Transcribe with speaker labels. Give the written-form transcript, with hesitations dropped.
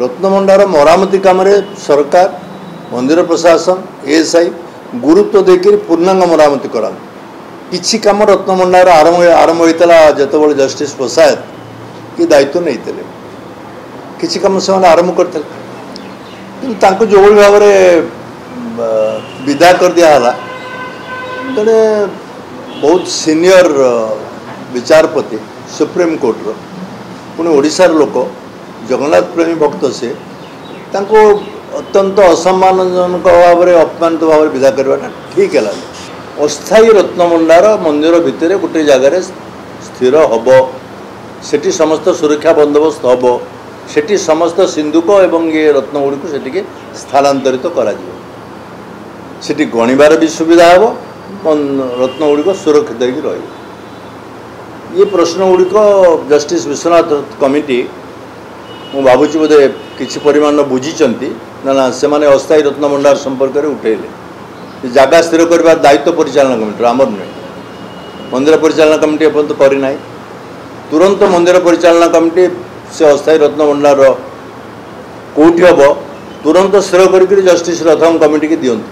Speaker 1: रत्नभंडार मरामती काम सरकार मंदिर प्रशासन एएसआई गुरुत्व देकर पूर्णांग मरामती करा किसी कम रत्नभंडार आरंभ होता जो जस्टिस पसायत कि दायित्व नहीं किसी कम से आरंभ करते जो भाव विदा कर दिहला जड़े बहुत सीनियर विचारपति सुप्रीम कोर्टर पुणी ओडिशार लोक जगन्नाथ प्रेमी भक्त से अत्यंत असम्मानजनक भाव में अपमानित भाव में विदा करवाटा ठीक है। अस्थायी रत्नभंडार मंदिर भितर गोटे जगार स्थिर हम सेठी समस्त सुरक्षा बंदोबस्त हम सेठी समस्त सिंधुक एवं ये रत्न गुड़ी से स्थानांतरित सेठी गणिबार भी सुविधा हम रत्न गुड़ी सुरक्षित ये प्रश्न गुड़िक जस्टिस विश्वनाथ कमिटी मु भावुची बोधे किसी परिमाण बुझीचंती ना से माने अस्थायी रत्नभंडार संपर्क में उठेले जगह स्थिर करने दायित्व परिचालन कमिटी आमर नुहे मंदिर परिचालन कमिटी एपर्यंत करना तुरंत मंदिर परिचालन कमिटी से अस्थायी रत्नभंडार कौटी हम तुरंत स्थिर कर जस्टिस रथम कमिटी की दियंतु।